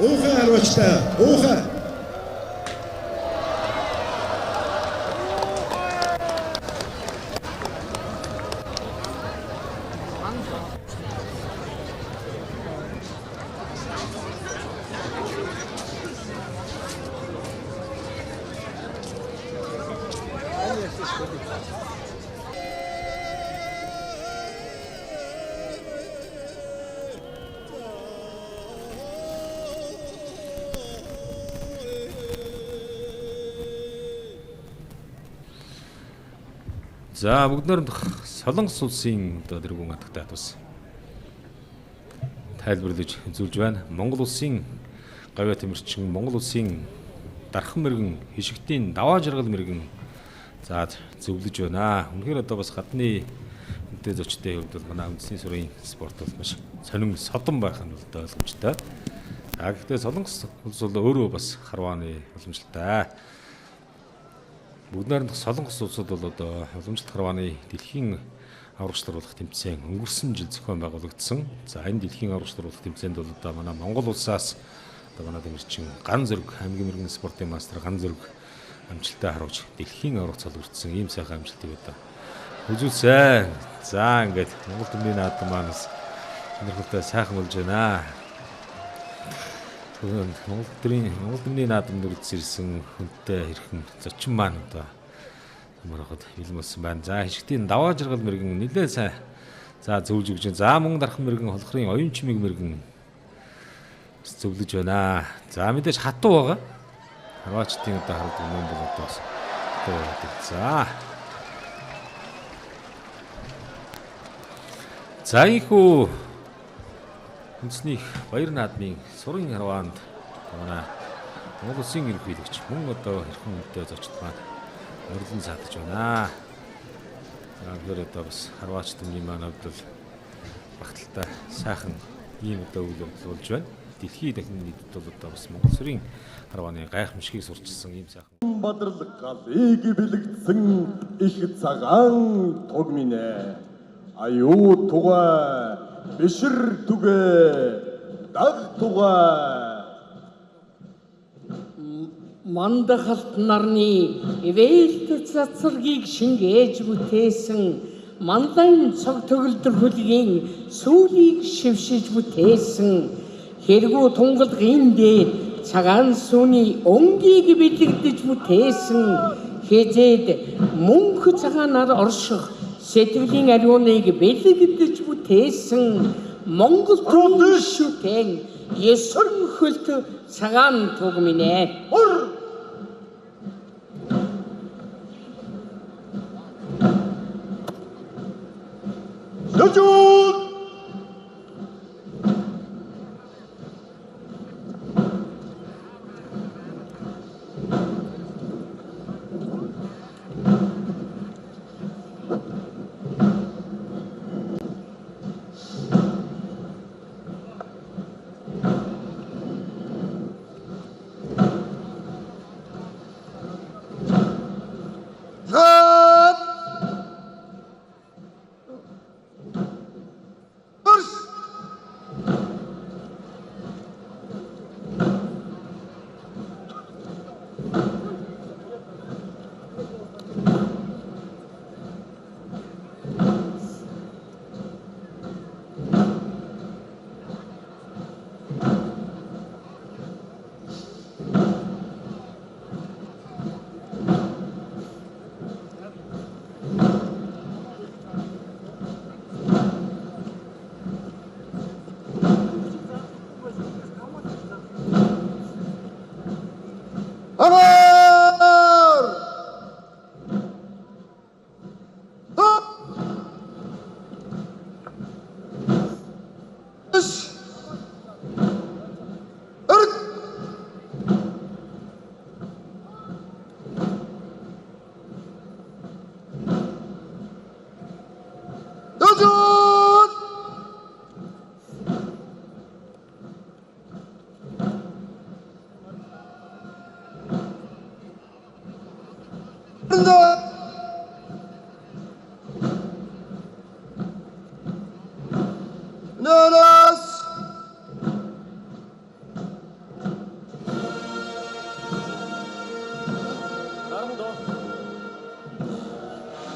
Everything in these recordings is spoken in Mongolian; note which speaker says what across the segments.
Speaker 1: Уухай харуулжтай. Уухай.
Speaker 2: За бүгд найрамдах Солонгос улсын одоо тэргүүн хатагтай бас тайлбарлаж үзүүлж байна. Монгол улсын гавья тэмэрчин, Монгол улсын дархан мэрэгэн, хишигтийн даваа жаргал мэрэгэн за зөвлөж байна. Үнэхээр одоо бас гадны үнэтэй зочдын хувьд бол манай үндэсний сурын спорт бол маш сонин содон байх нь бол ойлгомжтой. За гэхдээ Солонгос улс бол өөрөө бас харвааны уламжлалтай. Бүгд найрамдах Солонгос улсууд бол одоо уламжлалт харвааны дэлхийн аврагчлуулах тэмцээн өнгөрсөн жил зохион байгуулагдсан. За энэ дэлхийн аврагчлуулах тэмцээнд бол одоо манай Монгол улсаас одоо манай тэмэрчин ган зөрөг аймгийн мэрэгэн спортын мастер ган зөрөг амжилттай харуулж дэлхийн аврагт цолгордсон ийм сайхан амжилтыг одоо үзүүлсэн. За ингээд Монгол төмний наадам маань сонирхолтой сайхан болж байна. Монгол төмний наадамд үргэлжлсэн хүнтэй хэрхэн зочин маань одоо мөрөхөд бэлэн болсон байна. За хишгтийн даваа жаргал мэрэгэн нэлээд сайн за зөвлөж өгч. За мөн дархан мэрэгэн холхрын оюун чимэг мэрэгэн зөвлөж байна. За мэдээж хатуу байгаа. Харваачдын одоо харагддаг юм бол одоо бас за. За ийхүү үндэсний баяр наадмын сурын харваанд манай Монгол улсын ерөнхийлөгч мөн одоо хэрхэн үнэтэй зочд маань урьдчилан саатаж байна. Тэгэхээр одоо бас харваач төмний маань хувьд багталтай сайхан ийм одоо үйл явдал болж байна. Дэлхийн дахин нийтэд бол одоо бас Монгол сүрийн харвааны гайхамшигыг сурчилсан ийм сайхан
Speaker 3: бадрал галыг бэлэгдсэн их цагаан туг минь аюу тугай бишэр түгэ даг тугай
Speaker 4: мандахалт нарны ивэлт цацлагийг шингээж бүтээсэн мандайн цог төгөлдөр хөлгийн сүүлийг шившиж бүтээсэн хэрэгүү тунгалгын дээр цагаан сүүний өнгийг бэлэгдэж бүтээсэн хязээд мөнх цагаанаар орших сэтгэлийн ариуныг бэлэгдэж бүтээсэн Монгол төмний шүтэн Есүрэн хөлт цагаан туг минь
Speaker 3: Лужууд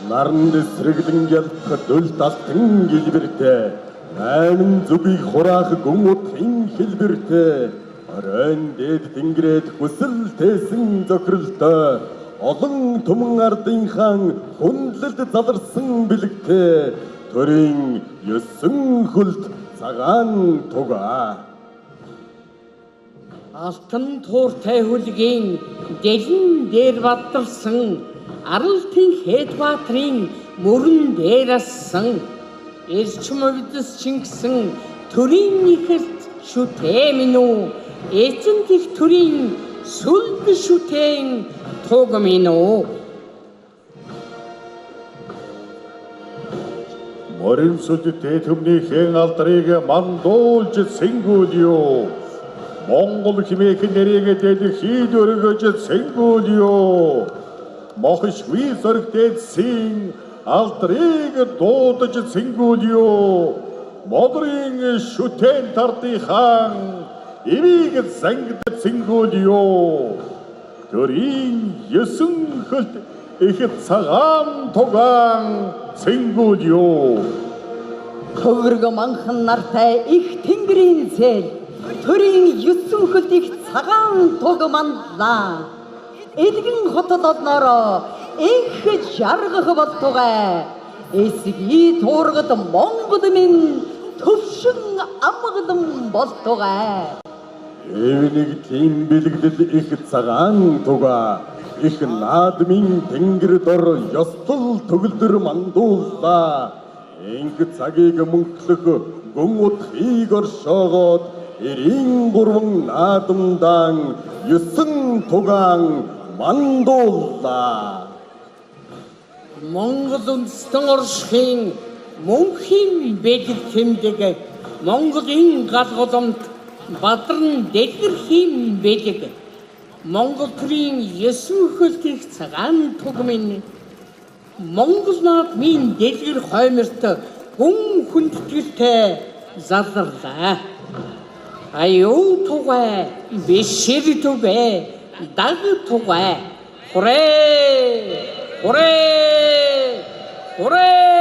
Speaker 3: наранд сэргэлэн ялах дөл талтан гэлбэртэй айман зүгийг хураах гүн утгын хэлбэртэй оройн дээд тэнгэрээд хүсэл тээсэн зохиролтой олон түмэн ардынхан хүндлэлд заларсан бэлэгтэй төрийн 9 хөлт цагаан тугаа
Speaker 4: алтан тууртай хүлгийн дэлэн дээр бадарсан аралтын хэд баатрын мөрөн дээр ассан эрчим увдас Чингисэн төрийн нэхэлт шүтээ минь үү эзэн дэх төрийн сүлд шүтэн туг минь үү
Speaker 3: морин сүлдтэй төмнийхэн алдрыг мандуулж сэнгүүлё Монгол химээх нэрийг дэлхийд өргөж сэнгүүлё мохшгүй соргтэйсийн алдрыг дуудаж сэнгүүлё модрын шүтэн тартыхан эвийг сангид сэнгүүлё төрийн 9 хөлт их цагаан тугаан сэнгүүлё
Speaker 5: Хөвөрг манхан нартай их тэнгэрийн зээл төрийн 9 хөлт их цагаан туг манлаа эдгэн хотод одноороо их жаргах болтугай эсгий туургад Монгол минь төвшин амгалан болтугай
Speaker 3: эвнийг тийм бэлэгдэл их цагаан тугаа их наадмын тэнгэр дор ёстол төгөлдөр мандууллаа инг цагийг мөнхлөх гүн утгыг оршоогоод 93 наадамдан 9 тугаан мандууллаа
Speaker 4: Монгол үндэстэн оршихын мөнхийн бэлэг тэмдэг Монголын гал голомт Бадран дэлгэрхийн бэлэг Монгол төрийн 9 хөлт их цагаан туг минь Монгол наадмын дэлгэр хойморт гүн хүндэтгэлтэй заларлаа аюу тугай бишэр тугай даг тугай хүрээ хүрээ хүрээ